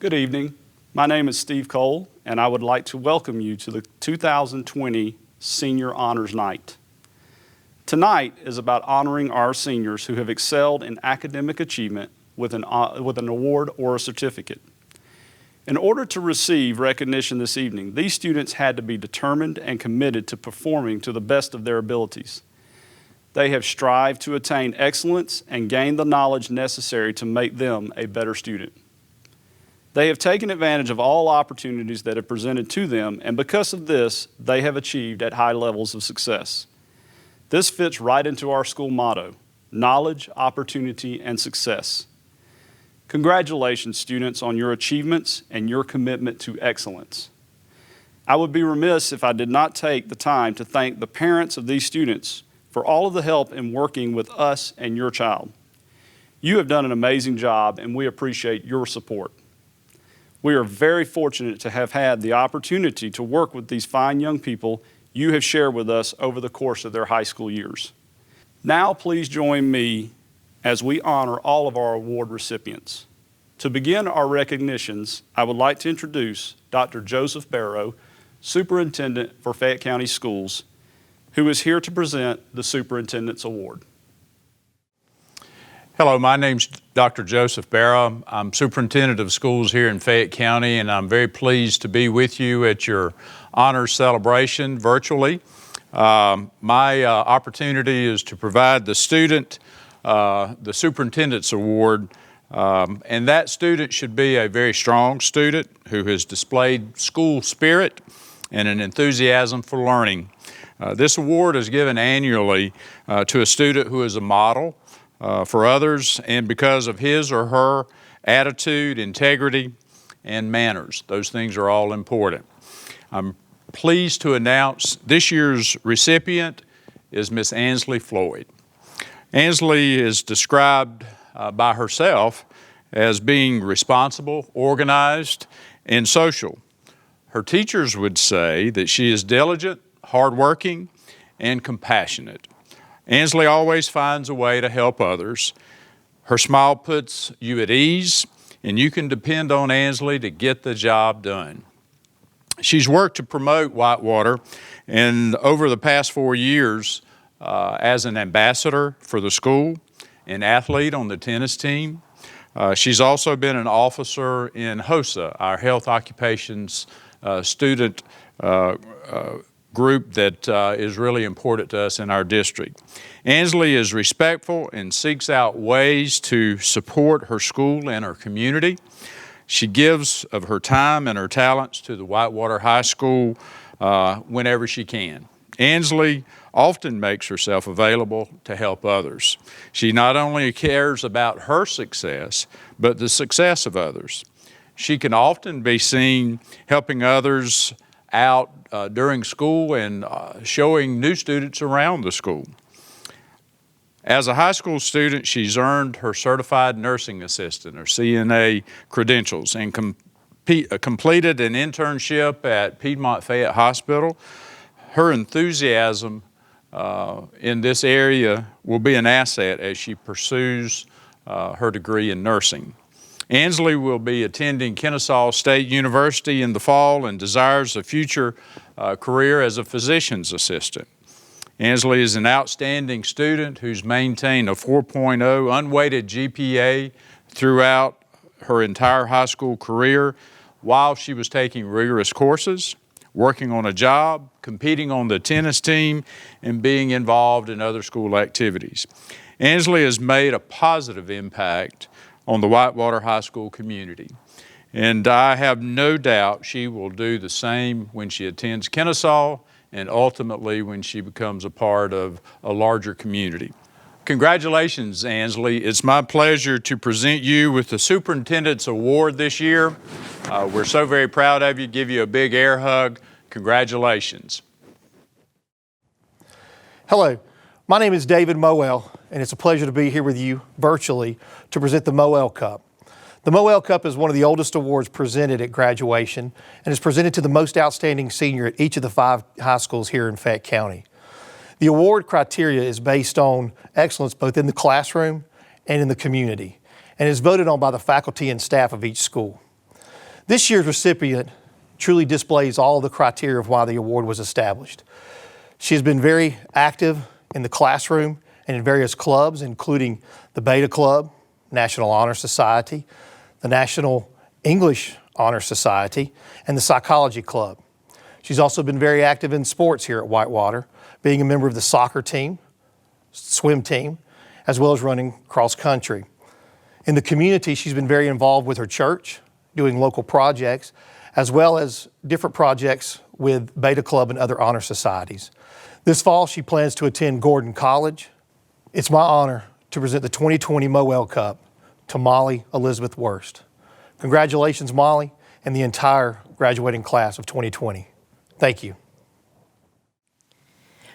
Good evening. My name is Steve Cole, and I would like to welcome you to the 2020 Senior Honors Night. Tonight is about honoring our seniors who have excelled in academic achievement with an award or a certificate. In order to receive recognition this evening, these students had to be determined and committed to performing to the best of their abilities. They have strived to attain excellence and gain the knowledge necessary to make them a better student. They have taken advantage of all opportunities that have presented to them, and because of this, they have achieved at high levels of success. This fits right into our school motto: knowledge, opportunity, and success. Congratulations, students, on your achievements and your commitment to excellence. I would be remiss if I did not take the time to thank the parents of these students for all of the help in working with us and your child. You have done an amazing job, and we appreciate your support. We are very fortunate to have had the opportunity to work with these fine young people you have shared with us over the course of their high school years. Now please join me as we honor all of our award recipients. To begin our recognitions, I would like to introduce Dr. Joseph Barrow, Superintendent for Fayette County Schools, who is here to present the Superintendent's Award. Hello, my name's Dr. Joseph Barrow. I'm Superintendent of Schools here in Fayette County, and I'm very pleased to be with you at your honors celebration virtually. My opportunity is to provide the student the Superintendent's Award, and that student should be a very strong student who has displayed school spirit and an enthusiasm for learning. This award is given annually to a student who is a model for others, and because of his or her attitude, integrity, and manners. Those things are all important. I'm pleased to announce this year's recipient is Miss Ansley Floyd. Ansley is described by herself as being responsible, organized, and social. Her teachers would say that she is diligent, hardworking, and compassionate. Ansley always finds a way to help others. Her smile puts you at ease, and you can depend on Ansley to get the job done. She's worked to promote Whitewater, and over the past 4 years, as an ambassador for the school, an athlete on the tennis team. She's also been an officer in HOSA, our Health Occupations student group that is really important to us in our district. Ansley is respectful and seeks out ways to support her school and her community. She gives of her time and her talents to the Whitewater High School whenever she can. Ansley often makes herself available to help others. She not only cares about her success, but the success of others. She can often be seen helping others out during school and showing new students around the school. As a high school student, she's earned her Certified Nursing Assistant, or CNA, credentials and completed an internship at Piedmont Fayette Hospital. Her enthusiasm in this area will be an asset as she pursues her degree in nursing. Ansley will be attending Kennesaw State University in the fall and desires a future career as a physician's assistant. Ansley is an outstanding student who's maintained a 4.0 unweighted GPA throughout her entire high school career while she was taking rigorous courses, working on a job, competing on the tennis team, and being involved in other school activities. Ansley has made a positive impact on the Whitewater High School community, and I have no doubt she will do the same when she attends Kennesaw and ultimately when she becomes a part of a larger community. Congratulations, Ansley. It's my pleasure to present you with the Superintendent's Award this year. We're so very proud of you. Give you a big air hug. Congratulations. Hello, my name is David Moel, and it's a pleasure to be here with you virtually to present the Moel Cup. The Moel Cup is one of the oldest awards presented at graduation and is presented to the most outstanding senior at each of the 5 high schools here in Fayette County. The award criteria is based on excellence both in the classroom and in the community, and is voted on by the faculty and staff of each school. This year's recipient truly displays all the criteria of why the award was established. She has been very active in the classroom and in various clubs, including the Beta Club, National Honor Society, the National English Honor Society, and the Psychology Club. She's also been very active in sports here at Whitewater, being a member of the soccer team, swim team, as well as running cross country. In the community, she's been very involved with her church, doing local projects, as well as different projects with Beta Club and other honor societies. This fall, she plans to attend Gordon College. It's my honor to present the 2020 Moel Cup to Molly Elizabeth Worst. Congratulations, Molly, and the entire graduating class of 2020. Thank you.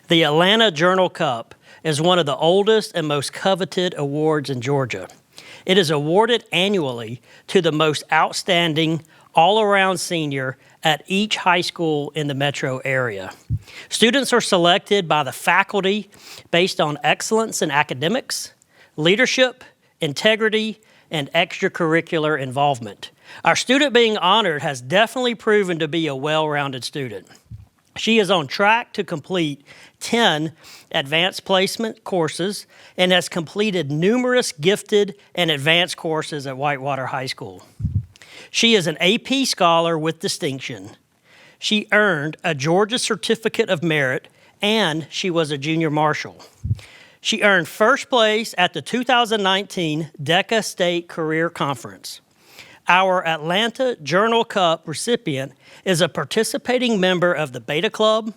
The Atlanta Journal Cup is one of the oldest and most coveted awards in Georgia. It is awarded annually to the most outstanding all-around senior at each high school in the metro area. Students are selected by the faculty based on excellence in academics, leadership, integrity, and extracurricular involvement. Our student being honored has definitely proven to be a well-rounded student. She is on track to complete 10 advanced placement courses and has completed numerous gifted and advanced courses at Whitewater High School. She is an AP Scholar with distinction. She earned a Georgia Certificate of Merit, and she was a junior marshal. She earned first place at the 2019 DECA State Career Conference. Our Atlanta Journal Cup recipient is a participating member of the Beta Club,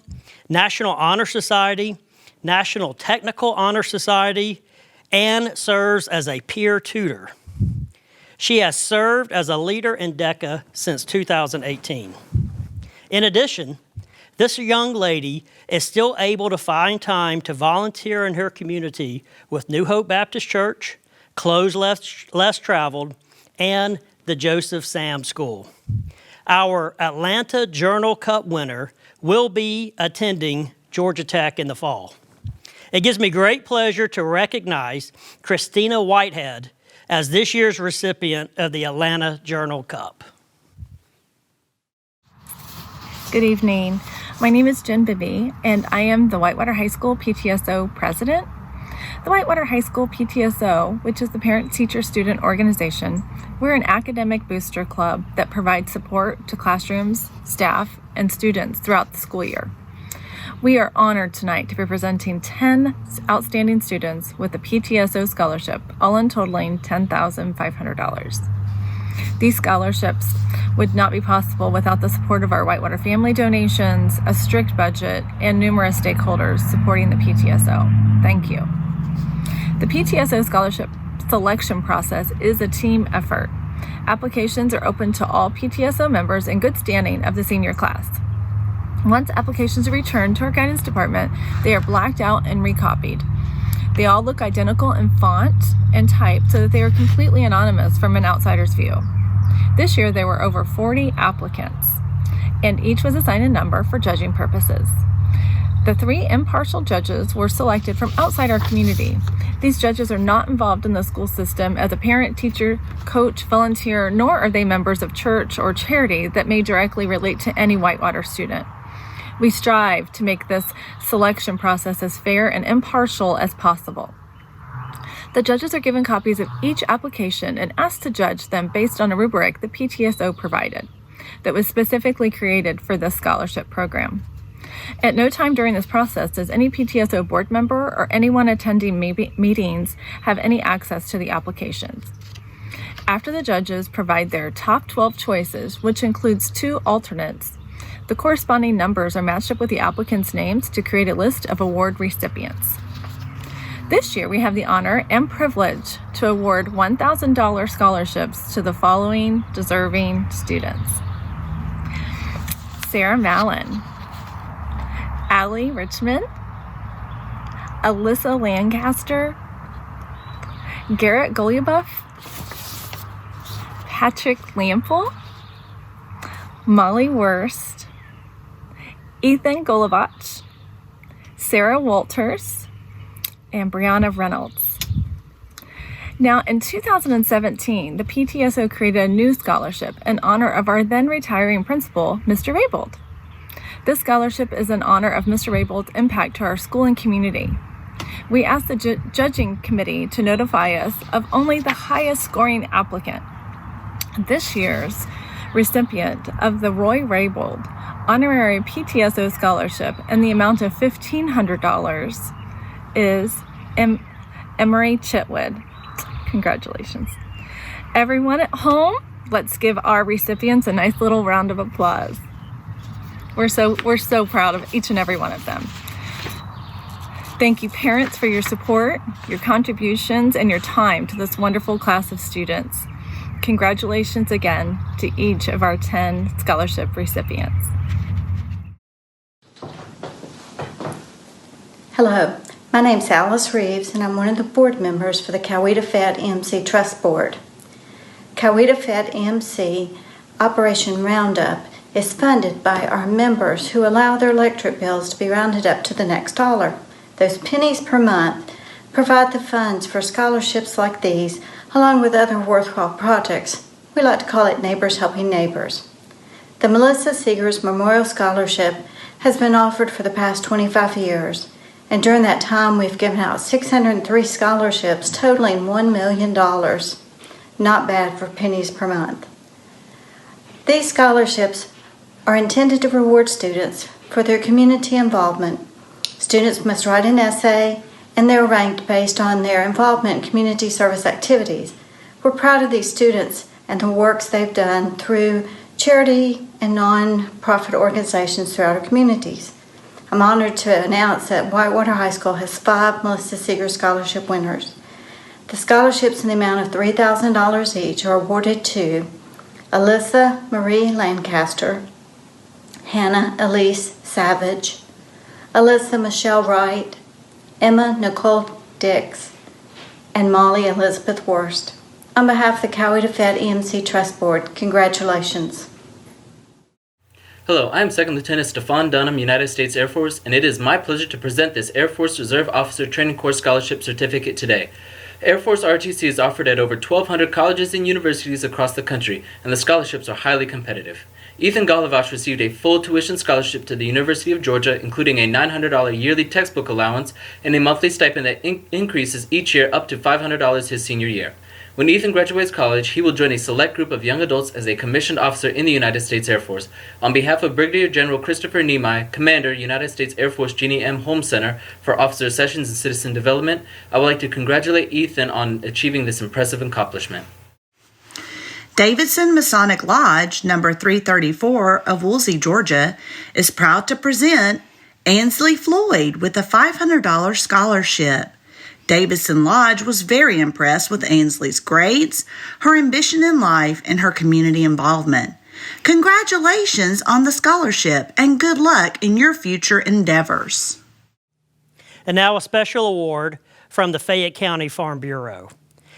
National Honor Society, National Technical Honor Society, and serves as a peer tutor. She has served as a leader in DECA since 2018. In addition, this young lady is still able to find time to volunteer in her community with New Hope Baptist Church, Clothes Less Traveled, and the Joseph Sam School. Our Atlanta Journal Cup winner will be attending Georgia Tech in the fall. It gives me great pleasure to recognize Christina Whitehead as this year's recipient of the Atlanta Journal Cup. Good evening. My name is Jen Bibby, and I am the Whitewater High School PTSO president. The Whitewater High School PTSO, which is the Parent-Teacher-Student Organization, we're an academic booster club that provides support to classrooms, staff, and students throughout the school year. We are honored tonight to be presenting 10 outstanding students with a PTSO scholarship, all in totaling $10,500. These scholarships would not be possible without the support of our Whitewater family donations, a strict budget, and numerous stakeholders supporting the PTSO. Thank you. The PTSO scholarship selection process is a team effort. Applications are open to all PTSO members in good standing of the senior class. Once applications are returned to our guidance department, they are blacked out and recopied. They all look identical in font and type so that they are completely anonymous from an outsider's view. This year there were over 40 applicants, and each was assigned a number for judging purposes. The 3 impartial judges were selected from outside our community. These judges are not involved in the school system as a parent, teacher, coach, volunteer, nor are they members of church or charity that may directly relate to any Whitewater student. We strive to make this selection process as fair and impartial as possible. The judges are given copies of each application and asked to judge them based on a rubric the PTSO provided that was specifically created for this scholarship program. At no time during this process does any PTSO board member or anyone attending meetings have any access to the applications. After the judges provide their top 12 choices, which includes 2 alternates, the corresponding numbers are matched up with the applicants' names to create a list of award recipients. This year, we have the honor and privilege to award $1,000 scholarships to the following deserving students: Sarah Mallon, Allie Richmond, Alyssa Lancaster, Garrett Golubuff, Patrick Lample, Molly Worst, Ethan Golovach, Sarah Walters, and Brianna Reynolds. Now, in 2017, the PTSO created a new scholarship in honor of our then retiring principal, Mr. Raybould. This scholarship is in honor of Mr. Raybould's impact to our school and community. We asked the judging committee to notify us of only the highest scoring applicant. This year's recipient of the Roy Raybould Honorary PTSO Scholarship in the amount of $1,500 is Emery Chitwood. Congratulations. Everyone at home, let's give our recipients a nice little round of applause. We're so proud of each and every one of them. Thank you, parents, for your support, your contributions, and your time to this wonderful class of students. Congratulations again to each of our 10 scholarship recipients. Hello, my name's Alice Reeves, and I'm one of the board members for the Coweta Fed EMC Trust Board. Coweta Fed EMC Operation Roundup is funded by our members who allow their electric bills to be rounded up to the next dollar. Those pennies per month provide the funds for scholarships like these, along with other worthwhile projects. We like to call it Neighbors Helping Neighbors. The Melissa Seegers Memorial Scholarship has been offered for the past 25 years, and during that time we've given out 603 scholarships totaling $1 million. Not bad for pennies per month. These scholarships are intended to reward students for their community involvement. Students must write an essay, and they're ranked based on their involvement in community service activities. We're proud of these students and the works they've done through charity and non-profit organizations throughout our communities. I'm honored to announce that Whitewater High School has 5 Melissa Seeger Scholarship winners. The scholarships in the amount of $3,000 each are awarded to Alyssa Marie Lancaster, Hannah Elise Savage, Alyssa Michelle Wright, Emma Nicole Dix, and Molly Elizabeth Worst. On behalf of the Coweta Fed EMC Trust Board, congratulations. Hello, I am Second Lieutenant Stefan Dunham, United States Air Force, and it is my pleasure to present this Air Force Reserve Officer Training Corps Scholarship Certificate today. Air Force RTC is offered at over 1,200 colleges and universities across the country, and the scholarships are highly competitive. Ethan Golovach received a full tuition scholarship to the University of Georgia, including a $900 yearly textbook allowance and a monthly stipend that increases each year up to $500 his senior year. When Ethan graduates college, he will join a select group of young adults as a commissioned officer in the United States Air Force. On behalf of Brigadier General Christopher Nemai, Commander, United States Air Force Jeannie M. Holmes Center for Officer Sessions and Citizen Development, I would like to congratulate Ethan on achieving this impressive accomplishment. Davidson Masonic Lodge, number 334 of Woolsey, Georgia, is proud to present Ansley Floyd with a $500 scholarship. Davidson Lodge was very impressed with Ansley's grades, her ambition in life, and her community involvement. Congratulations on the scholarship and good luck in your future endeavors. And now a special award from the Fayette County Farm Bureau.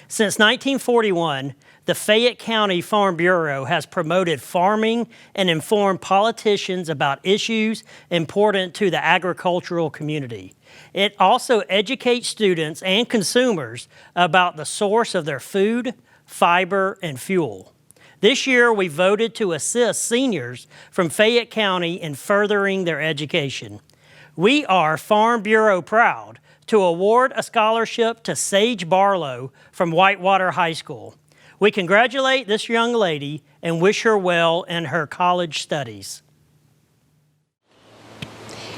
Since 1941, the Fayette County Farm Bureau has promoted farming and informed politicians about issues important to the agricultural community. It also educates students and consumers about the source of their food, fiber, and fuel. This year, we voted to assist seniors from Fayette County in furthering their education. We are Farm Bureau proud to award a scholarship to Sage Barlow from Whitewater High School. We congratulate this young lady and wish her well in her college studies.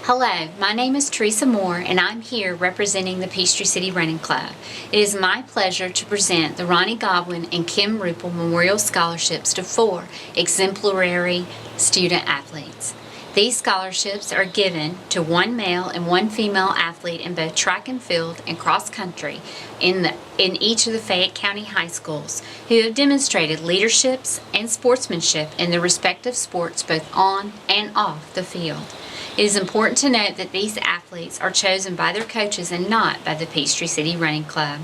Hello, my name is Teresa Moore, and I'm here representing the Peachtree City Running Club. It is my pleasure to present the Ronnie Godwin and Kim Ruppel Memorial Scholarships to 4 exemplary student athletes. These scholarships are given to 1 male and 1 female athlete in both track and field and cross country in each of the Fayette County high schools who have demonstrated leadership and sportsmanship in their respective sports both on and off the field. It is important to note that these athletes are chosen by their coaches and not by the Peachtree City Running Club.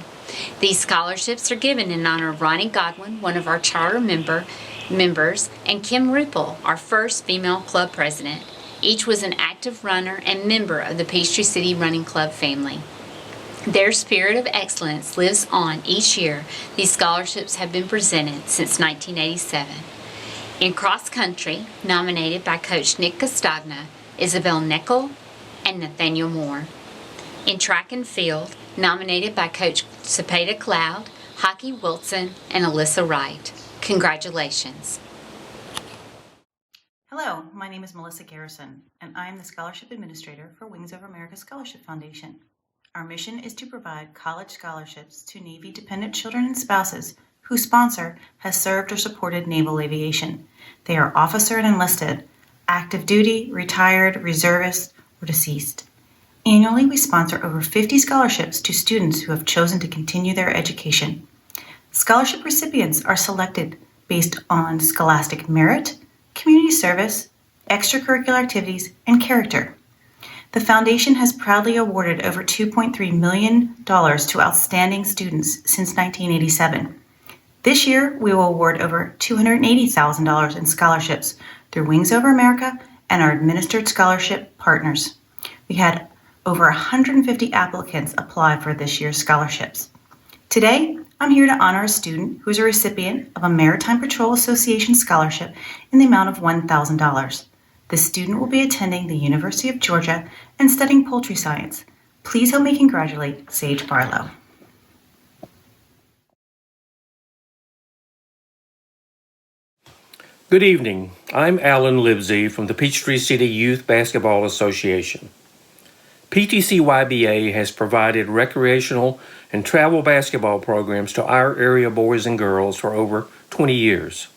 These scholarships are given in honor of Ronnie Godwin, one of our charter members, and Kim Ruppel, our first female club president. Each was an active runner and member of the Peachtree City Running Club family. Their spirit of excellence lives on each year. These scholarships have been presented since 1987. In cross country, nominated by Coach Nick Castagna, Isabel Nickel, and Nathaniel Moore. In track and field, nominated by Coach Cepeda Cloud, Hockey Wilson, and Alyssa Wright. Congratulations. Hello, my name is Melissa Garrison, and I am the Scholarship Administrator for Wings Over America Scholarship Foundation. Our mission is to provide college scholarships to Navy-dependent children and spouses whose sponsor has served or supported naval aviation. They are officer and enlisted, active duty, retired, reservist, or deceased. Annually, we sponsor over 50 scholarships to students who have chosen to continue their education. Scholarship recipients are selected based on scholastic merit, community service, extracurricular activities, and character. The Foundation has proudly awarded over $2.3 million to outstanding students since 1987. This year, we will award over $280,000 in scholarships through Wings Over America and our administered scholarship partners. We had over 150 applicants apply for this year's scholarships. Today, I'm here to honor a student who is a recipient of a Maritime Patrol Association scholarship in the amount of $1,000. This student will be attending the University of Georgia and studying poultry science. Please help me congratulate Sage Barlow. Good evening. I'm Alan Livesey from the Peachtree City Youth Basketball Association. PTC-YBA has provided recreational and travel basketball programs to our area boys and girls for over 20 years.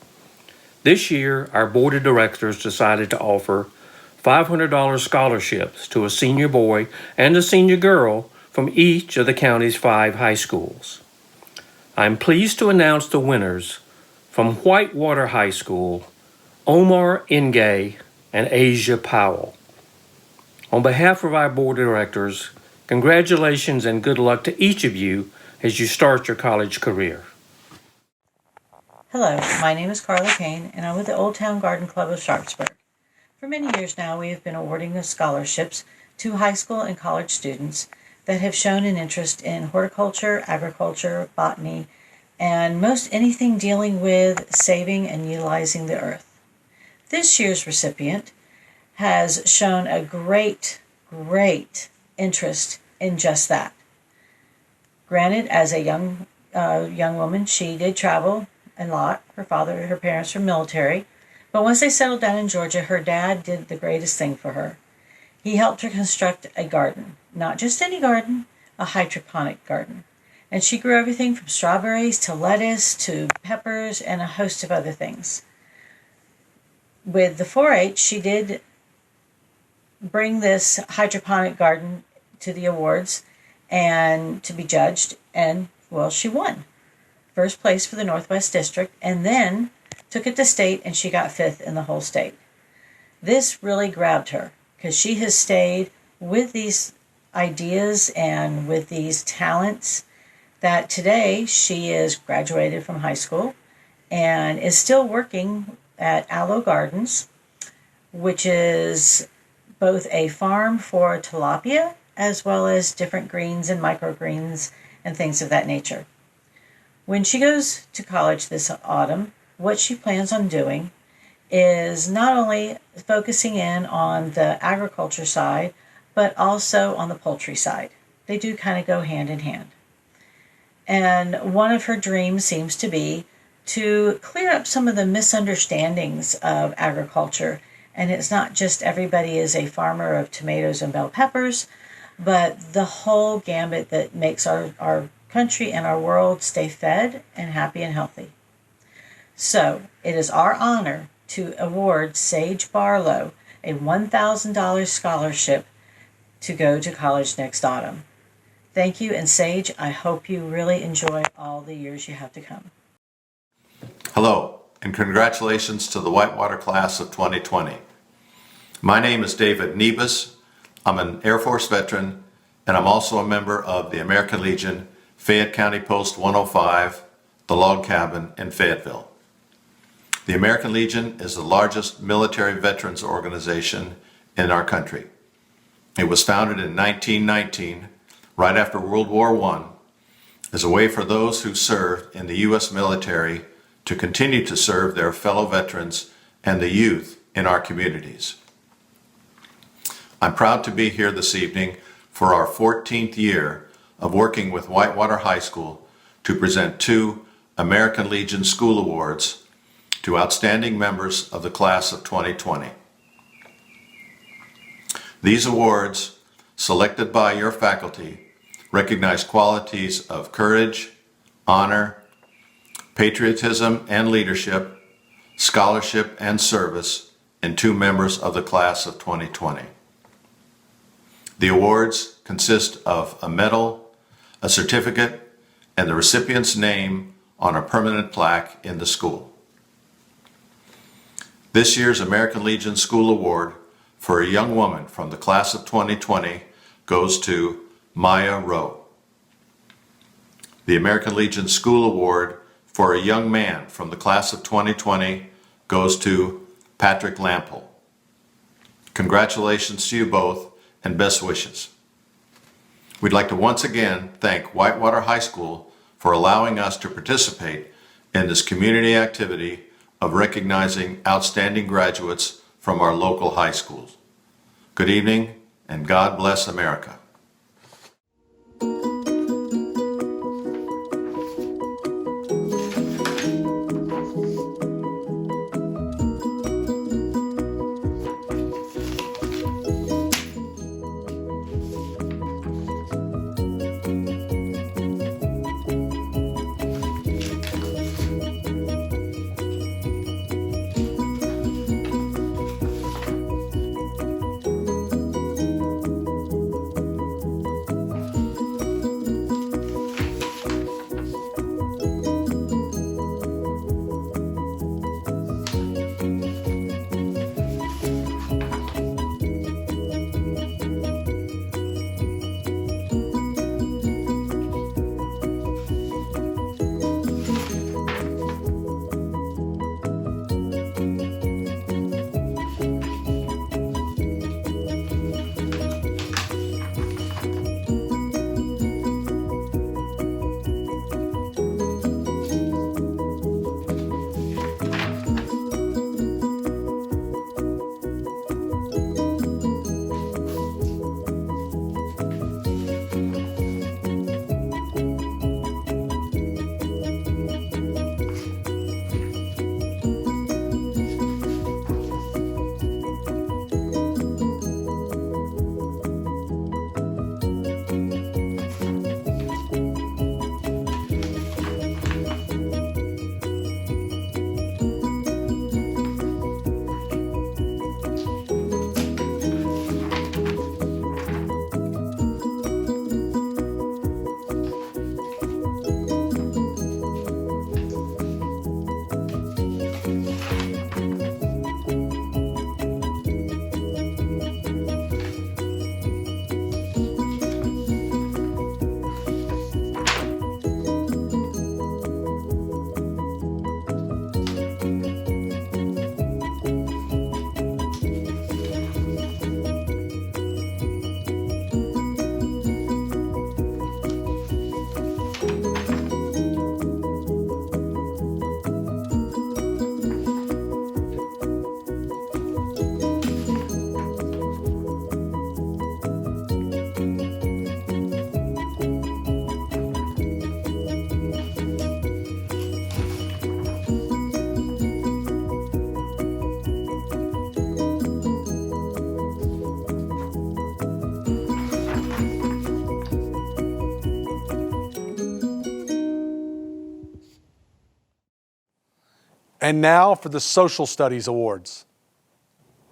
This year, our board of directors decided to offer $500 scholarships to a senior boy and a senior girl from each of the county's 5 high schools. I'm pleased to announce the winners from Whitewater High School, Omar Ngay and Asia Powell. On behalf of our board of directors, congratulations and good luck to each of you as you start your college career. Hello, my name is Carla Kane, and I'm with the Old Town Garden Club of Sharpsburg. For many years now, we have been awarding the scholarships to high school and college students that have shown an interest in horticulture, agriculture, botany, and most anything dealing with saving and utilizing the earth. This year's recipient has shown a great interest in just that. Granted, as a young woman, she did travel a lot. Her parents were military. But once they settled down in Georgia, her dad did the greatest thing for her. He helped her construct a garden. Not just any garden, a hydroponic garden. And she grew everything from strawberries to lettuce to peppers and a host of other things. With the 4-H, she did bring this hydroponic garden to the awards and to be judged, and, well, she won. First place for the Northwest District, and then took it to state, and she got 5th in the whole state. This really grabbed her, because she has stayed with these ideas and with these talents that today she is graduated from high school and is still working at Aloe Gardens, which is both a farm for tilapia as well as different greens and microgreens and things of that nature. When she goes to college this autumn, what she plans on doing is not only focusing in on the agriculture side, but also on the poultry side. They do kind of go hand in hand. And one of her dreams seems to be to clear up some of the misunderstandings of agriculture. And it's not just everybody is a farmer of tomatoes and bell peppers, but the whole gambit that makes our country and our world stay fed and happy and healthy. So it is our honor to award Sage Barlow a $1,000 scholarship to go to college next autumn. Thank you, and Sage, I hope you really enjoy all the years you have to come. Hello, and congratulations to the Whitewater class of 2020. My name is David Nebus. I'm an Air Force veteran, and I'm also a member of the American Legion, Fayette County Post 105, the Log Cabin in Fayetteville. The American Legion is the largest military veterans organization in our country. It was founded in 1919, right after World War I as a way for those who served in the U.S. military to continue to serve their fellow veterans and the youth in our communities. I'm proud to be here this evening for our 14th year of working with Whitewater High School to present 2 American Legion School Awards to outstanding members of the class of 2020. These awards, selected by your faculty, recognize qualities of courage, honor, patriotism and leadership, scholarship and service in 2 members of the class of 2020. The awards consist of a medal, a certificate, and the recipient's name on a permanent plaque in the school. This year's American Legion School Award for a young woman from the class of 2020 goes to Maya Rowe. The American Legion School Award for a young man from the class of 2020 goes to Patrick Lampel. Congratulations to you both and best wishes. We'd like to once again thank Whitewater High School for allowing us to participate in this community activity of recognizing outstanding graduates from our local high schools. Good evening, and God bless America. And now for the Social Studies Awards.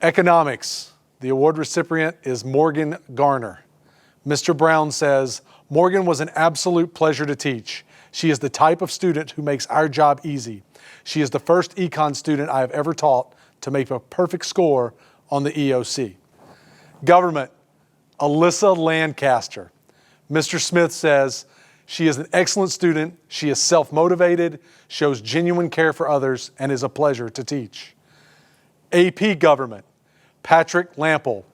Economics. The award recipient is Morgan Garner. Mr. Brown says, Morgan was an absolute pleasure to teach. She is the type of student who makes our job easy. She is the first econ student I have ever taught to make a perfect score on the EOC. Government, Alyssa Lancaster. Mr. Smith says, she is an excellent student, she is self-motivated, shows genuine care for others, and is a pleasure to teach. AP Government, Patrick Lampel.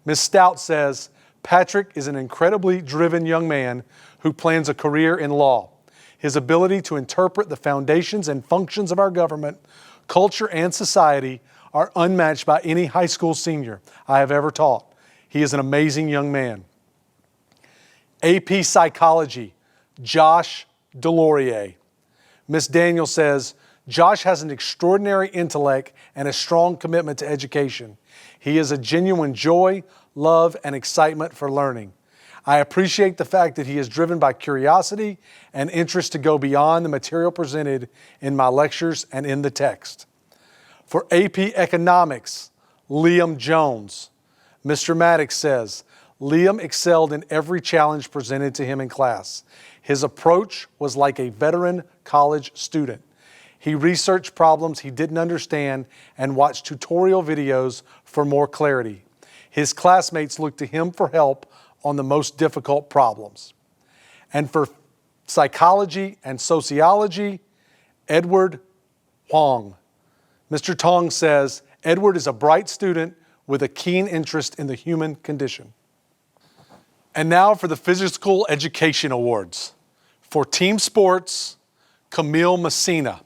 Ms. Stout says, Patrick is an incredibly driven young man who plans a career in law. His ability to interpret the foundations and functions of our government, culture, and society are unmatched by any high school senior I have ever taught. He is an amazing young man. AP Psychology, Josh Delorier. Miss Daniel says, Josh has an extraordinary intellect and a strong commitment to education. He is a genuine joy, love, and excitement for learning. I appreciate the fact that he is driven by curiosity and interest to go beyond the material presented in my lectures and in the text. For AP Economics, Liam Jones. Mr. Maddox says, Liam excelled in every challenge presented to him in class. His approach was like a veteran college student. He researched problems he didn't understand and watched tutorial videos for more clarity. His classmates looked to him for help on the most difficult problems. And for psychology and sociology, Edward Huang. Mr. Tong says, Edward is a bright student with a keen interest in the human condition. And now for the Physical Education Awards. For team sports, Camille Messina.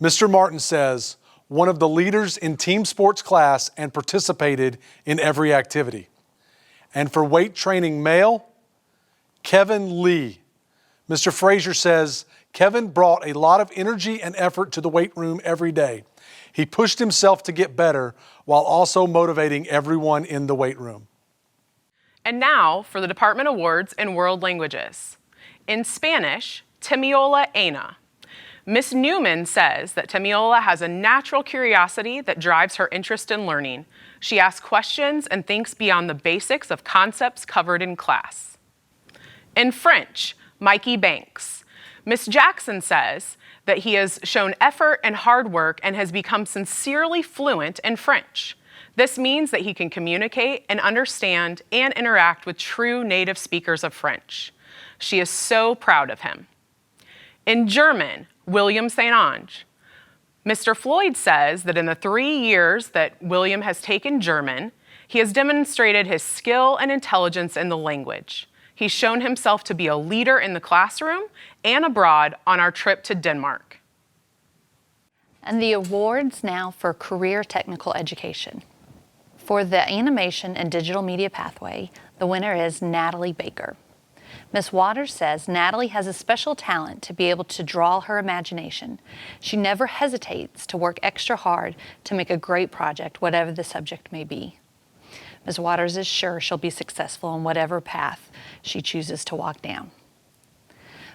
Mr. Martin says, one of the leaders in team sports class and participated in every activity. And for weight training male, Kevin Lee. Mr. Frazier says, Kevin brought a lot of energy and effort to the weight room every day. He pushed himself to get better while also motivating everyone in the weight room. And now for the Department Awards in World Languages. In Spanish, Temiola Ana. Miss Newman says that Temiola has a natural curiosity that drives her interest in learning. She asks questions and thinks beyond the basics of concepts covered in class. In French, Mikey Banks. Miss Jackson says that he has shown effort and hard work and has become sincerely fluent in French. This means that he can communicate and understand and interact with true native speakers of French. She is so proud of him. In German, William St. Ange. Mr. Floyd says that in the 3 years that William has taken German, he has demonstrated his skill and intelligence in the language. He's shown himself to be a leader in the classroom and abroad on our trip to Denmark. And the awards now for career technical education. For the animation and digital media pathway, the winner is Natalie Baker. Ms. Waters says Natalie has a special talent to be able to draw her imagination. She never hesitates to work extra hard to make a great project, whatever the subject may be. Ms. Waters is sure she'll be successful in whatever path she chooses to walk down.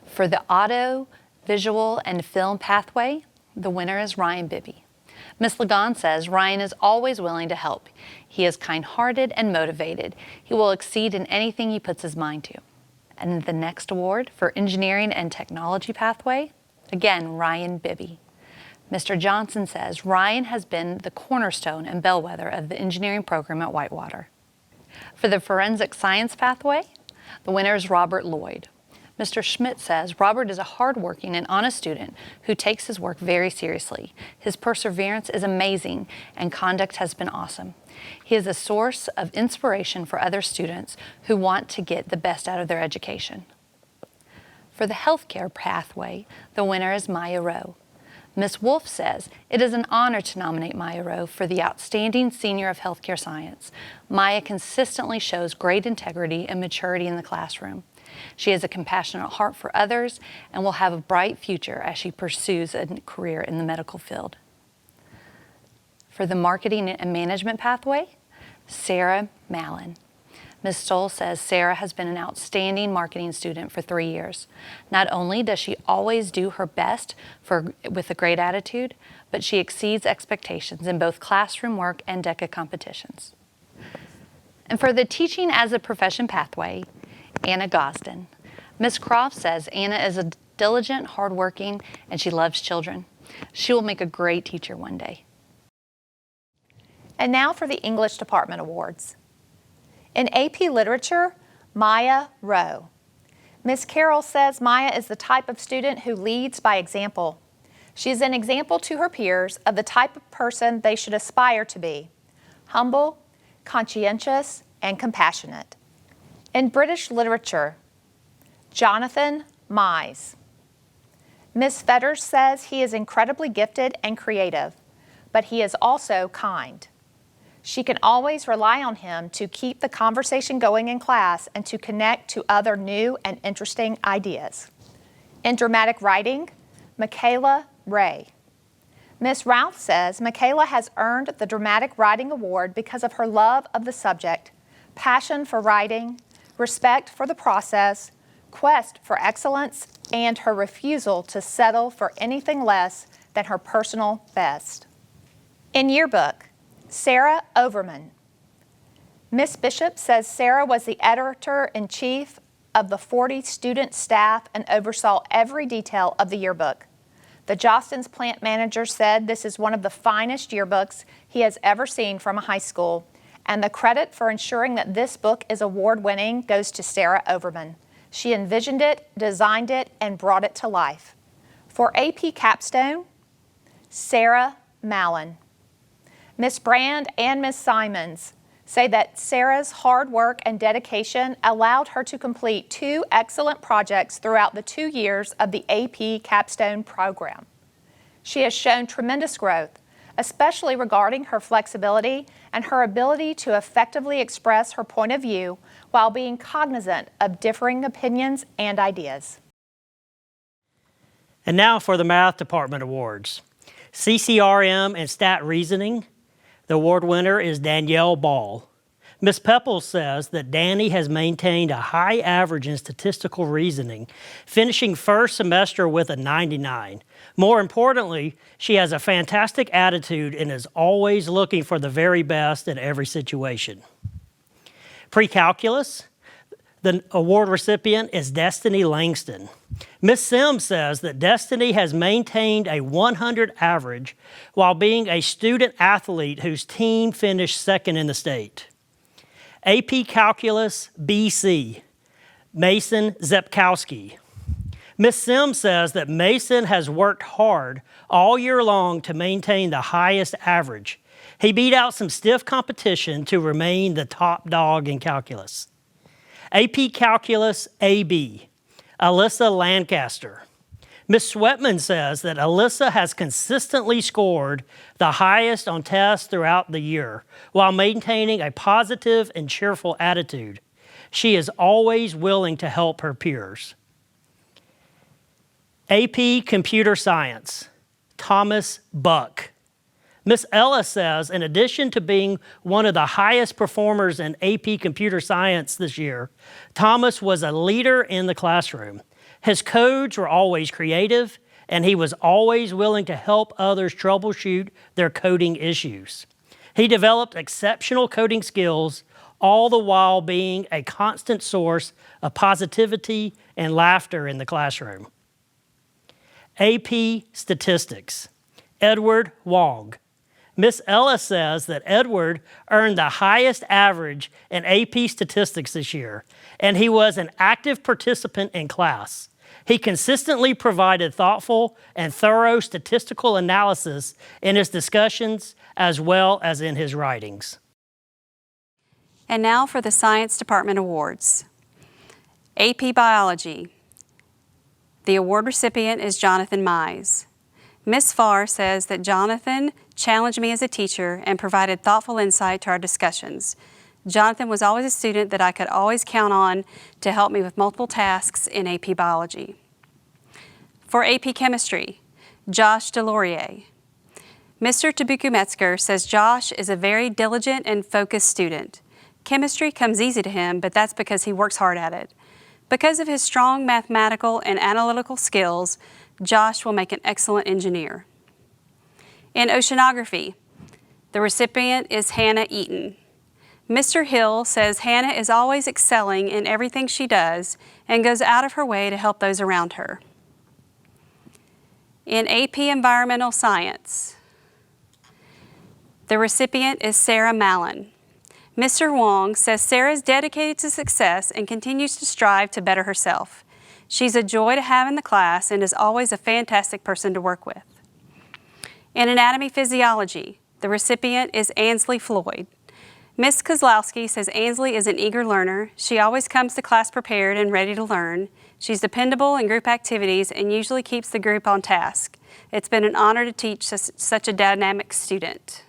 For the audio, visual, and film pathway, the winner is Ryan Bibby. Ms. Lagan says Ryan is always willing to help. He is kind-hearted and motivated. He will exceed in anything he puts his mind to. And the next award for engineering and technology pathway, again, Ryan Bibby. Mr. Johnson says Ryan has been the cornerstone and bellwether of the engineering program at Whitewater. For the forensic science pathway, the winner is Robert Lloyd. Mr. Schmidt says Robert is a hardworking and honest student who takes his work very seriously. His perseverance is amazing and conduct has been awesome. He is a source of inspiration for other students who want to get the best out of their education. For the healthcare pathway, the winner is Maya Rowe. Ms. Wolf says it is an honor to nominate Maya Rowe for the Outstanding Senior of Healthcare Science. Maya consistently shows great integrity and maturity in the classroom. She has a compassionate heart for others and will have a bright future as she pursues a career in the medical field. For the marketing and management pathway, Sarah Mallon. Ms. Stoll says Sarah has been an outstanding marketing student for 3 years. Not only does she always do her best with a great attitude, but she exceeds expectations in both classroom work and DECA competitions. And for the teaching as a profession pathway, Anna Gosden. Ms. Croft says Anna is a diligent, hardworking, and she loves children. She will make a great teacher one day. And now for the English Department Awards. In AP Literature, Maya Rowe. Ms. Carroll says Maya is the type of student who leads by example. She is an example to her peers of the type of person they should aspire to be: humble, conscientious, and compassionate. In British literature, Jonathan Mize. Miss Fetters says he is incredibly gifted and creative, but he is also kind. She can always rely on him to keep the conversation going in class and to connect to other new and interesting ideas. In dramatic writing, Michaela Ray. Miss Routh says Michaela has earned the Dramatic Writing Award because of her love of the subject, passion for writing, respect for the process, quest for excellence, and her refusal to settle for anything less than her personal best. In yearbook, Sarah Overman. Miss Bishop says Sarah was the editor-in-chief of the 40 student staff and oversaw every detail of the yearbook. The Jostens plant manager said this is one of the finest yearbooks he has ever seen from a high school, and the credit for ensuring that this book is award-winning goes to Sarah Overman. She envisioned it, designed it, and brought it to life. For AP Capstone, Sarah Mallon. Miss Brand and Miss Simons say that Sarah's hard work and dedication allowed her to complete 2 excellent projects throughout the 2 years of the AP Capstone program. She has shown tremendous growth, especially regarding her flexibility and her ability to effectively express her point of view while being cognizant of differing opinions and ideas. And now for the Math Department Awards. CCRM and Stat Reasoning. The award winner is Danielle Ball. Ms. Pepples says that Danny has maintained a high average in statistical reasoning, finishing first semester with a 99. More importantly, she has a fantastic attitude and is always looking for the very best in every situation. Pre-calculus, the award recipient is Destiny Langston. Ms. Sims says that Destiny has maintained a 100 average while being a student athlete whose team finished second in the state. AP Calculus BC, Mason Zepkowski. Ms. Sims says that Mason has worked hard all year long to maintain the highest average. He beat out some stiff competition to remain the top dog in calculus. AP Calculus AB, Alyssa Lancaster. Ms. Sweatman says that Alyssa has consistently scored the highest on tests throughout the year while maintaining a positive and cheerful attitude. She is always willing to help her peers. AP Computer Science, Thomas Buck. Ms. Ellis says, in addition to being one of the highest performers in AP Computer Science this year, Thomas was a leader in the classroom. His codes were always creative, and he was always willing to help others troubleshoot their coding issues. He developed exceptional coding skills, all the while being a constant source of positivity and laughter in the classroom. AP Statistics, Edward Wong. Ms. Ellis says that Edward earned the highest average in AP Statistics this year, and he was an active participant in class. He consistently provided thoughtful and thorough statistical analysis in his discussions as well as in his writings. And now for the Science Department Awards. AP Biology. The award recipient is Jonathan Mize. Ms. Farr says that Jonathan challenged me as a teacher and provided thoughtful insight to our discussions. Jonathan was always a student that I could always count on to help me with multiple tasks in AP Biology. For AP Chemistry, Josh Delorier. Mr. Tabuku Metzger says Josh is a very diligent and focused student. Chemistry comes easy to him, but that's because he works hard at it. Because of his strong mathematical and analytical skills, Josh will make an excellent engineer. In Oceanography, the recipient is Hannah Eaton. Mr. Hill says Hannah is always excelling in everything she does and goes out of her way to help those around her. In AP Environmental Science, the recipient is Sarah Mallon. Mr. Wong says Sarah is dedicated to success and continues to strive to better herself. She's a joy to have in the class and is always a fantastic person to work with. In Anatomy Physiology, the recipient is Ansley Floyd. Ms. Kozlowski says Ansley is an eager learner. She always comes to class prepared and ready to learn. She's dependable in group activities and usually keeps the group on task. It's been an honor to teach such a dynamic student.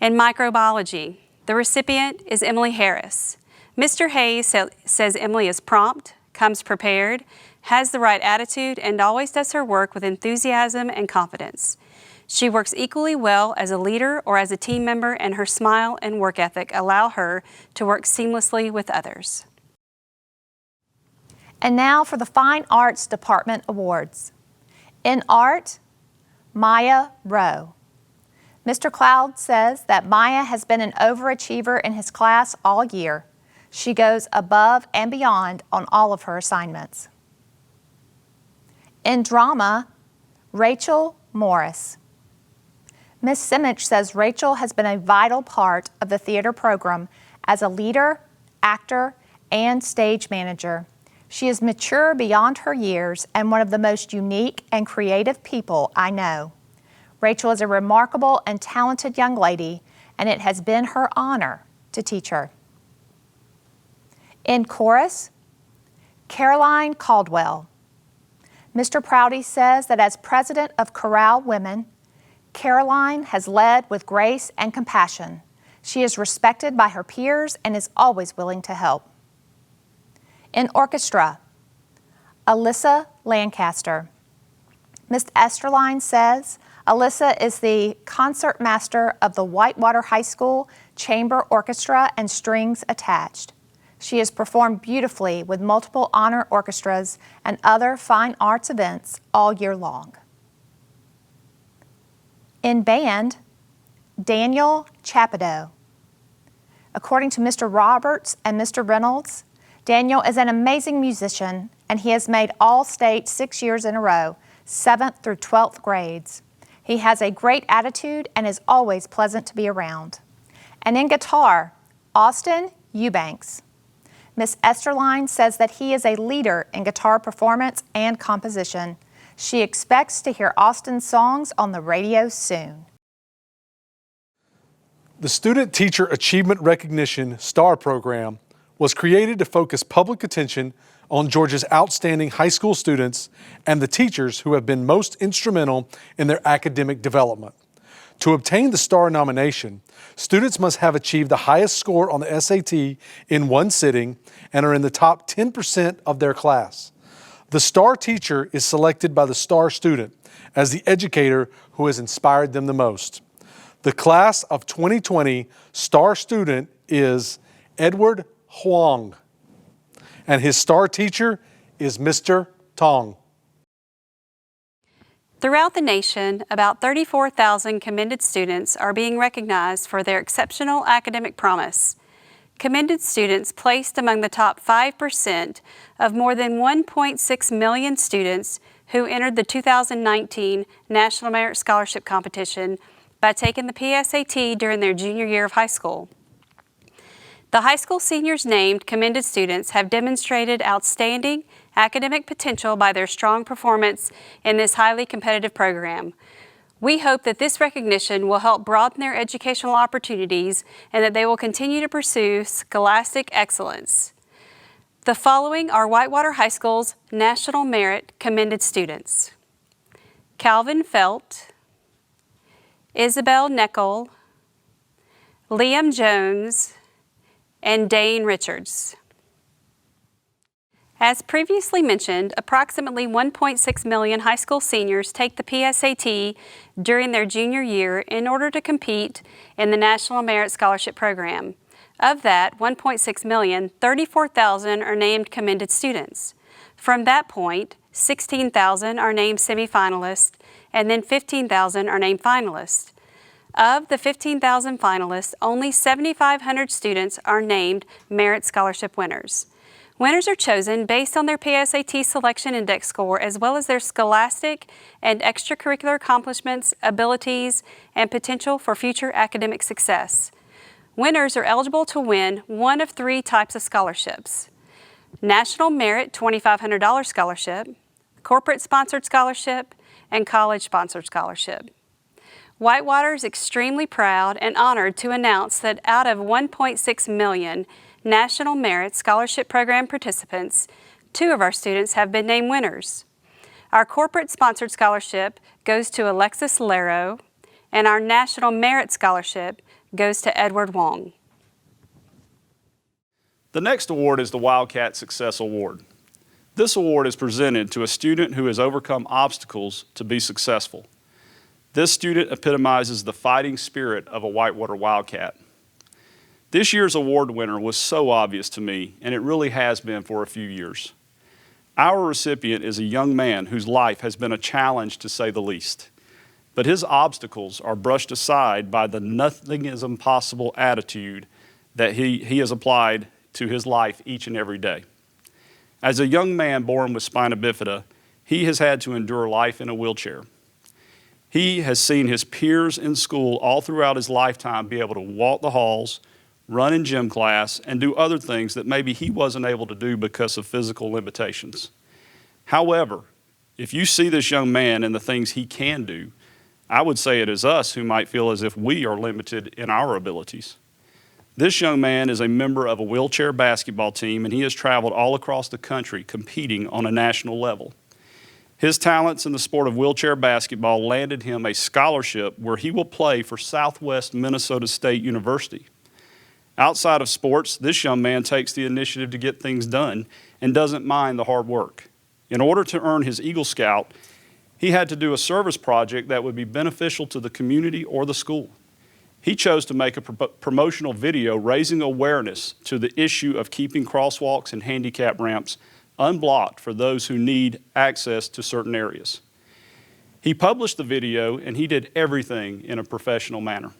In microbiology, the recipient is Emily Harris. Mr. Hayes says Emily is prompt, comes prepared, has the right attitude, and always does her work with enthusiasm and confidence. She works equally well as a leader or as a team member, and her smile and work ethic allow her to work seamlessly with others. And now for the Fine Arts Department Awards. In art, Maya Rowe. Mr. Cloud says that Maya has been an overachiever in his class all year. She goes above and beyond on all of her assignments. In drama, Rachel Morris. Ms. Simich says Rachel has been a vital part of the theater program as a leader, actor, and stage manager. She is mature beyond her years and one of the most unique and creative people I know. Rachel is a remarkable and talented young lady, and it has been her honor to teach her. In chorus, Caroline Caldwell. Mr. Prouty says that as president of Chorale Women, Caroline has led with grace and compassion. She is respected by her peers and is always willing to help. In orchestra, Alyssa Lancaster. Ms. Esterline says Alyssa is the concert master of the Whitewater High School Chamber Orchestra and Strings Attached. She has performed beautifully with multiple honor orchestras and other fine arts events all year long. In band, Daniel Chapido. According to Mr. Roberts and Mr. Reynolds, Daniel is an amazing musician, and he has made all-state 6 years in a row, 7th through 12th grades. He has a great attitude and is always pleasant to be around. And in guitar, Austin Eubanks. Miss Esterline says that he is a leader in guitar performance and composition. She expects to hear Austin's songs on the radio soon. The Student Teacher Achievement Recognition STAR program was created to focus public attention on Georgia's outstanding high school students and the teachers who have been most instrumental in their academic development. To obtain the STAR nomination, students must have achieved the highest score on the SAT in one sitting and are in the top 10% of their class. The STAR teacher is selected by the STAR student as the educator who has inspired them the most. The class of 2020 STAR student is Edward Huang, and his STAR teacher is Mr. Tong. Throughout the nation, about 34,000 commended students are being recognized for their exceptional academic promise. Commended students placed among the top 5% of more than 1.6 million students who entered the 2019 National Merit Scholarship Competition by taking the PSAT during their junior year of high school. The high school seniors named commended students have demonstrated outstanding academic potential by their strong performance in this highly competitive program. We hope that this recognition will help broaden their educational opportunities and that they will continue to pursue scholastic excellence. The following are Whitewater High School's National Merit commended students: Calvin Felt, Isabel Neckel, Liam Jones, and Dane Richards. As previously mentioned, approximately 1.6 million high school seniors take the PSAT during their junior year in order to compete in the National Merit Scholarship Program. Of that 1.6 million, 34,000 are named commended students. From that point, 16,000 are named semifinalists, and then 15,000 are named finalists. Of the 15,000 finalists, only 7,500 students are named Merit Scholarship winners. Winners are chosen based on their PSAT Selection Index score as well as their scholastic and extracurricular accomplishments, abilities, and potential for future academic success. Winners are eligible to win one of three types of scholarships: National Merit $2,500 Scholarship, Corporate Sponsored Scholarship, and College Sponsored Scholarship. Whitewater is extremely proud and honored to announce that out of 1.6 million National Merit Scholarship Program participants, 2 of our students have been named winners. Our corporate-sponsored scholarship goes to Alexis Lero, and our National Merit Scholarship goes to Edward Wong. The next award is the Wildcat Success Award. This award is presented to a student who has overcome obstacles to be successful. This student epitomizes the fighting spirit of a Whitewater Wildcat. This year's award winner was so obvious to me, and it really has been for a few years. Our recipient is a young man whose life has been a challenge to say the least, but his obstacles are brushed aside by the nothing is impossible attitude that he has applied to his life each and every day. As a young man born with spina bifida, he has had to endure life in a wheelchair. He has seen his peers in school all throughout his lifetime be able to walk the halls, run in gym class, and do other things that maybe he wasn't able to do because of physical limitations. However, if you see this young man and the things he can do, I would say it is us who might feel as if we are limited in our abilities. This young man is a member of a wheelchair basketball team, and he has traveled all across the country competing on a national level. His talents in the sport of wheelchair basketball landed him a scholarship where he will play for Southwest Minnesota State University. Outside of sports, this young man takes the initiative to get things done and doesn't mind the hard work. In order to earn his Eagle Scout, he had to do a service project that would be beneficial to the community or the school. He chose to make a promotional video raising awareness to the issue of keeping crosswalks and handicap ramps unblocked for those who need access to certain areas. He published the video, and he did everything in a professional manner.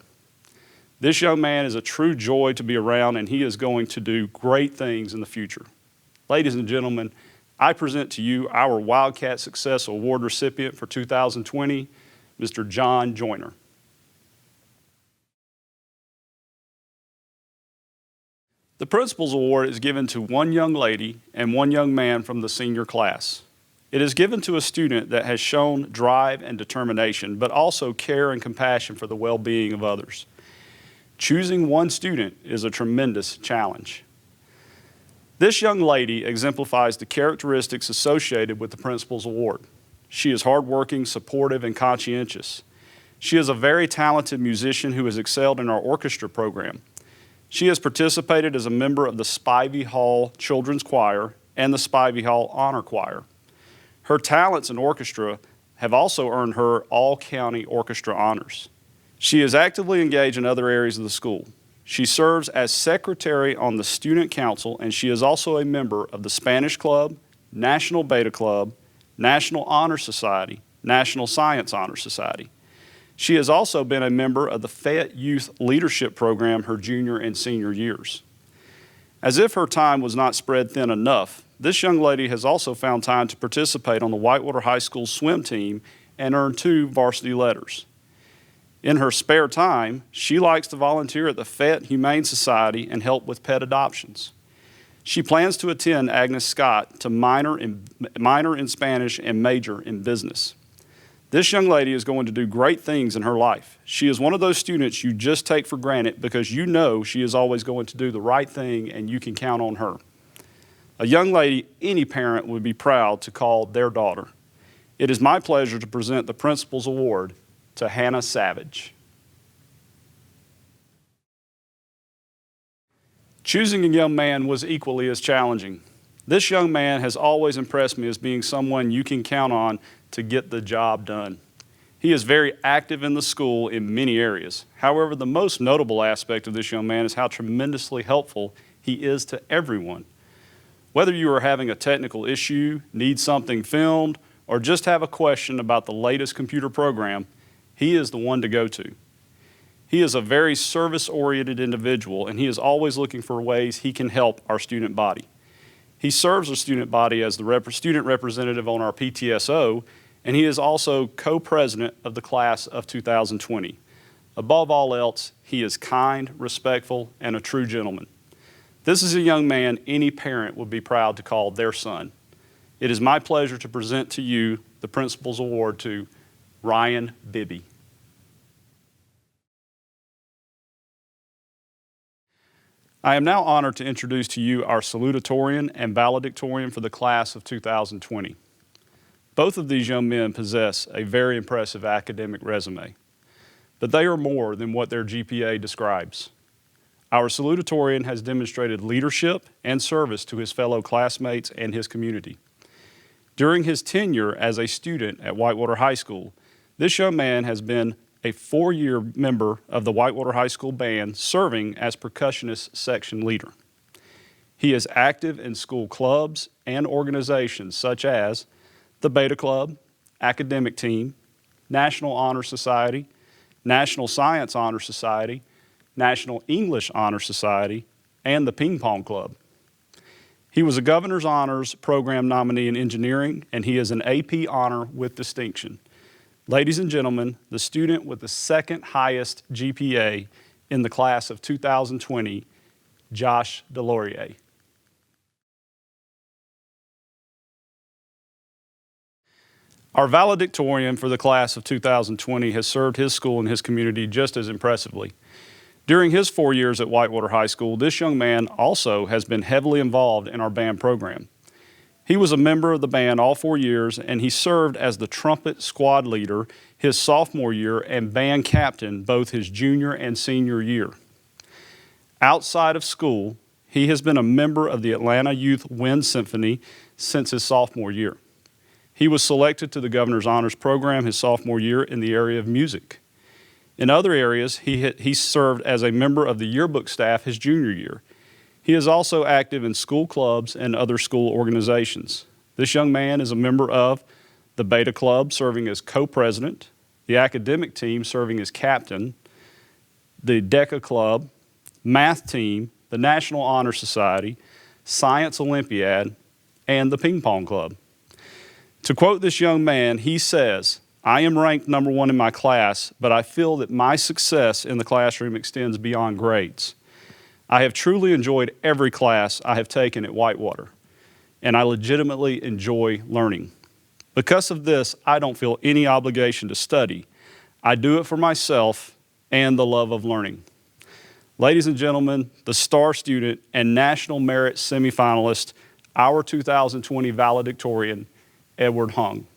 This young man is a true joy to be around, and he is going to do great things in the future. Ladies and gentlemen, I present to you our Wildcat Success Award recipient for 2020, Mr. John Joyner. The Principal's Award is given to one young lady and one young man from the senior class. It is given to a student that has shown drive and determination, but also care and compassion for the well-being of others. Choosing one student is a tremendous challenge. This young lady exemplifies the characteristics associated with the Principal's Award. She is hardworking, supportive, and conscientious. She is a very talented musician who has excelled in our orchestra program. She has participated as a member of the Spivey Hall Children's Choir and the Spivey Hall Honor Choir. Her talents in orchestra have also earned her all-county orchestra honors. She is actively engaged in other areas of the school. She serves as secretary on the student council, and she is also a member of the Spanish Club, National Beta Club, National Honor Society, National Science Honor Society. She has also been a member of the Fayette Youth Leadership Program her junior and senior years. As if her time was not spread thin enough, this young lady has also found time to participate on the Whitewater High School swim team and earn 2 varsity letters. In her spare time, she likes to volunteer at the Fayette Humane Society and help with pet adoptions. She plans to attend Agnes Scott to minor in Spanish and major in business. This young lady is going to do great things in her life. She is one of those students you just take for granted because you know she is always going to do the right thing and you can count on her. A young lady any parent would be proud to call their daughter. It is my pleasure to present the Principal's Award to Hannah Savage. Choosing a young man was equally as challenging. This young man has always impressed me as being someone you can count on to get the job done. He is very active in the school in many areas. However, the most notable aspect of this young man is how tremendously helpful he is to everyone. Whether you are having a technical issue, need something filmed, or just have a question about the latest computer program, he is the one to go to. He is a very service-oriented individual, and he is always looking for ways he can help our student body. He serves the student body as the student representative on our PTSO, and he is also co-president of the class of 2020. Above all else, he is kind, respectful, and a true gentleman. This is a young man any parent would be proud to call their son. It is my pleasure to present to you the Principal's Award to Ryan Bibby. I am now honored to introduce to you our salutatorian and valedictorian for the class of 2020. Both of these young men possess a very impressive academic resume, but they are more than what their GPA describes. Our salutatorian has demonstrated leadership and service to his fellow classmates and his community. During his tenure as a student at Whitewater High School, this young man has been a 4-year member of the Whitewater High School Band, serving as percussionist section leader. He is active in school clubs and organizations such as the Beta Club, Academic Team, National Honor Society, National Science Honor Society, National English Honor Society, and the Ping Pong Club. He was a Governor's Honors Program nominee in engineering, and he is an AP honor with distinction. Ladies and gentlemen, the student with the second highest GPA in the class of 2020, Josh Delorier. Our valedictorian for the class of 2020 has served his school and his community just as impressively. During his 4 years at Whitewater High School, this young man also has been heavily involved in our band program. He was a member of the band all 4 years, and he served as the trumpet squad leader his sophomore year and band captain both his junior and senior year. Outside of school, he has been a member of the Atlanta Youth Wind Symphony since his sophomore year. He was selected to the Governor's Honors Program his sophomore year in the area of music. In other areas, he served as a member of the yearbook staff his junior year. He is also active in school clubs and other school organizations. This young man is a member of the Beta Club, serving as co-president, the Academic Team, serving as captain, the DECA Club, Math Team, the National Honor Society, Science Olympiad, and the Ping Pong Club. To quote this young man, he says, "I am ranked number 1 in my class, but I feel that my success in the classroom extends beyond grades. I have truly enjoyed every class I have taken at Whitewater, and I legitimately enjoy learning. Because of this, I don't feel any obligation to study. I do it for myself and the love of learning." Ladies and gentlemen, the star student and National Merit semifinalist, our 2020 valedictorian, Edward Hung.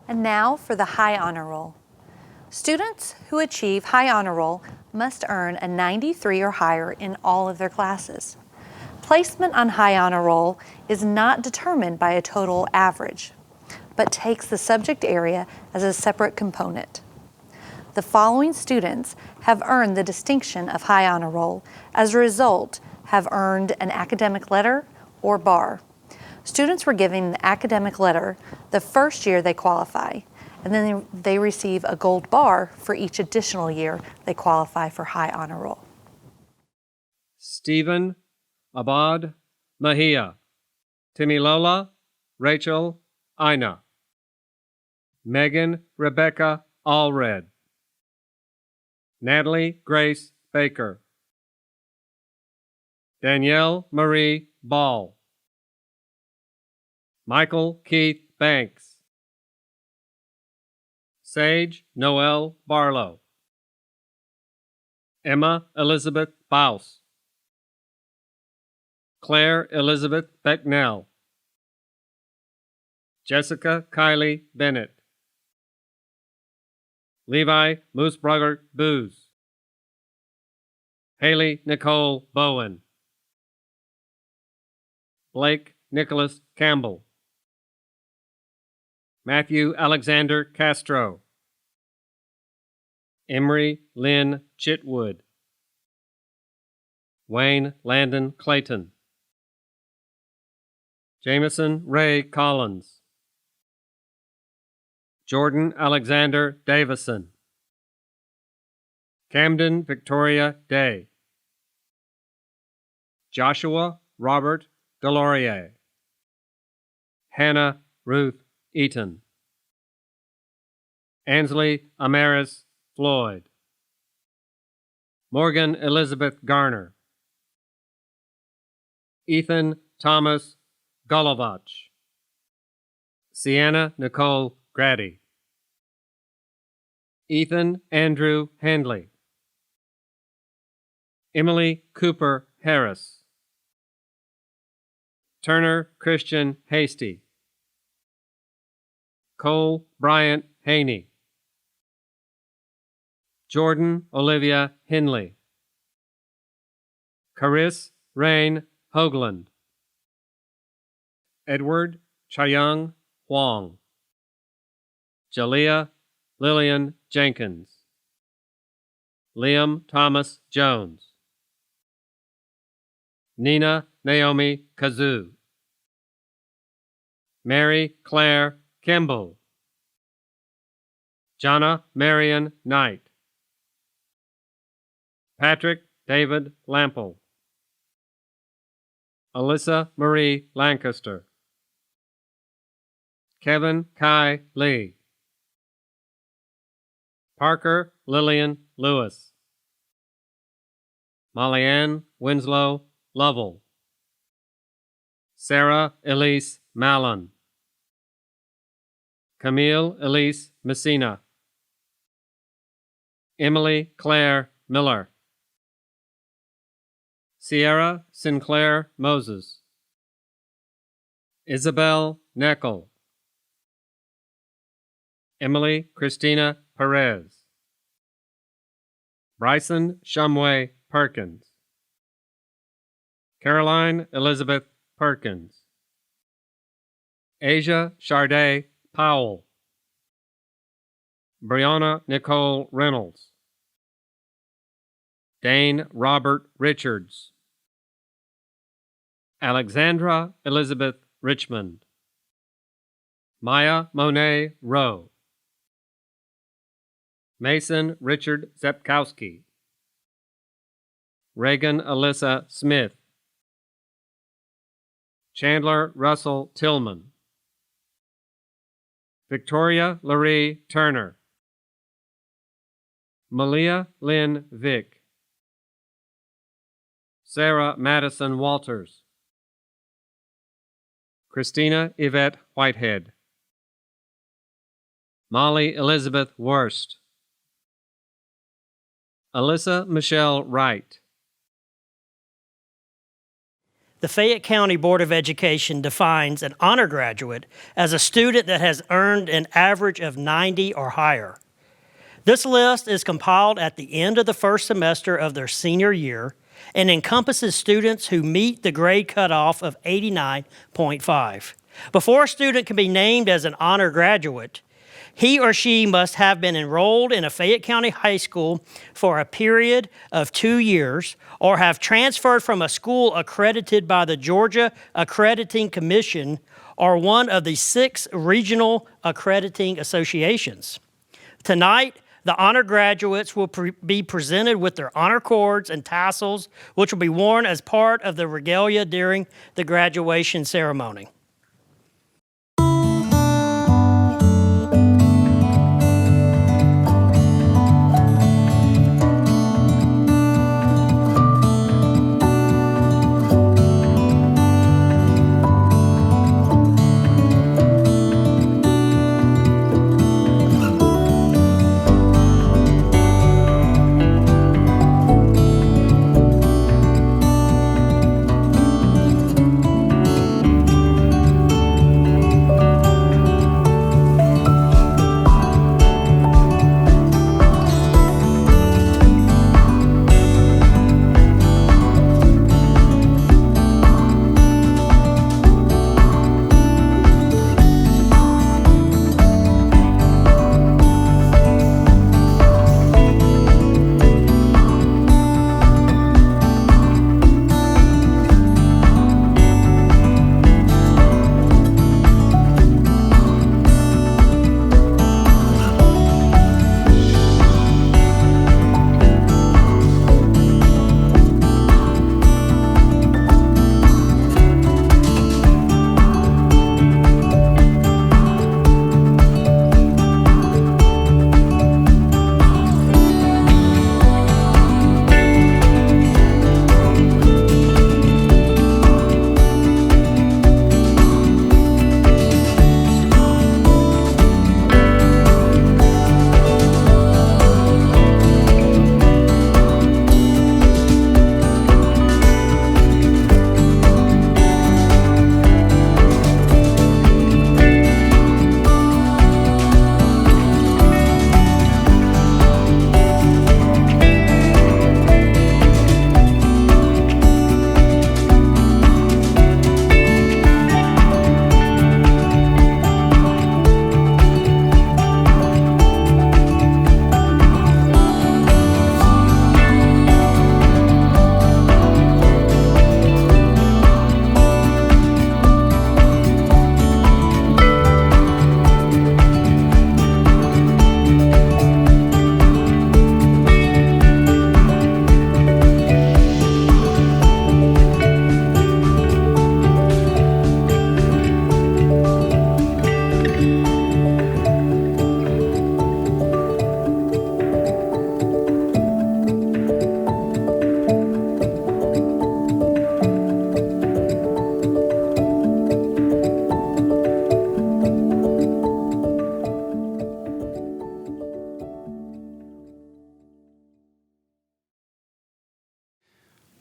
And now for the High Honor Roll. Students who achieve High Honor Roll must earn a 93 or higher in all of their classes. Placement on High Honor Roll is not determined by a total average, but takes the subject area as a separate component. The following students have earned the distinction of High Honor Roll, as a result have earned an academic letter or bar. Students were given the academic letter the first year they qualify, and then they receive a gold bar for each additional year they qualify for High Honor Roll. Stephen Abad Mahia, Timilola Rachel Ina, Megan Rebecca Allred, Natalie Grace Baker, Danielle Marie Ball, Michael Keith Banks, Sage Noel Barlow, Emma Elizabeth Baus, Claire Elizabeth Becknell, Jessica Kylie Bennett, Levi Moosebrugger Booz, Haley Nicole Bowen, Blake Nicholas Campbell, Matthew Alexander Castro, Emery Lynn Chitwood, Wayne Landon Clayton, Jameson Ray Collins, Jordan Alexander Davison, Camden Victoria Day, Joshua Robert Delorier, Hannah Ruth Eaton, Ansley Amaris Floyd, Morgan Elizabeth Garner, Ethan Thomas Golovach, Sienna Nicole Grady, Ethan Andrew Handley, Emily Cooper Harris, Turner Christian Hasty, Cole Bryant Haney, Jordan Olivia Henley, Caris Rain Hoagland, Edward Chayang Huang, Jalea Lillian Jenkins, Liam Thomas Jones, Nina Naomi Kazoo, Mary Claire Kimball, Jonna Marion Knight, Patrick David Lample, Alyssa Marie Lancaster, Kevin Kai Lee, Parker Lillian Lewis, Mollyann Winslow Lovell, Sarah Elise Mallon, Camille Elise Messina, Emily Claire Miller, Sierra Sinclair Moses, Isabel Neckel, Emily Christina Perez, Bryson Shumway Perkins, Caroline Elizabeth Perkins, Asia Charday Powell, Brianna Nicole Reynolds, Dane Robert Richards, Alexandra Elizabeth Richmond, Maya Monet Rowe, Mason Richard Zepkowski, Reagan Alyssa Smith, Chandler Russell Tillman, Victoria Laree Turner, Malia Lynn Vick, Sarah Madison Walters, Christina Yvette Whitehead, Molly Elizabeth Wurst, Alyssa Michelle Wright. The Fayette County Board of Education defines an honor graduate as a student that has earned an average of 90 or higher. This list is compiled at the end of the first semester of their senior year and encompasses students who meet the grade cutoff of 89.5. Before a student can be named as an honor graduate, he or she must have been enrolled in a Fayette County high school for a period of 2 years or have transferred from a school accredited by the Georgia Accrediting Commission or one of the 6 regional accrediting associations. Tonight, the honor graduates will be presented with their honor cords and tassels, which will be worn as part of the regalia during the graduation ceremony.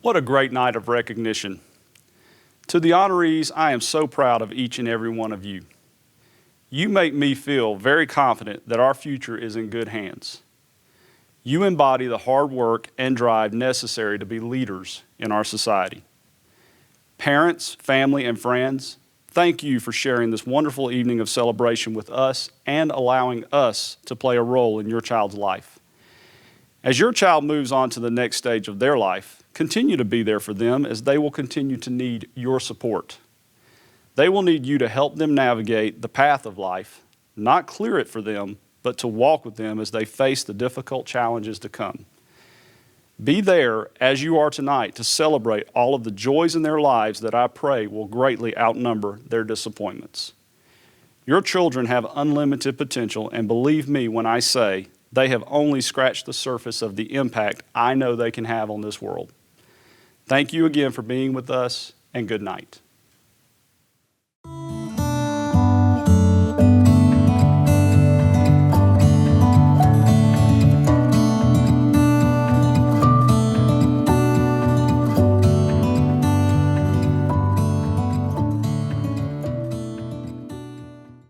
What a great night of recognition. To the honorees, I am so proud of each and every one of you. You make me feel very confident that our future is in good hands. You embody the hard work and drive necessary to be leaders in our society. Parents, family, and friends, thank you for sharing this wonderful evening of celebration with us and allowing us to play a role in your child's life. As your child moves on to the next stage of their life, continue to be there for them as they will continue to need your support. They will need you to help them navigate the path of life, not clear it for them, but to walk with them as they face the difficult challenges to come. Be there as you are tonight to celebrate all of the joys in their lives that I pray will greatly outnumber their disappointments. Your children have unlimited potential, and believe me when I say they have only scratched the surface of the impact I know they can have on this world. Thank you again for being with us, and good night.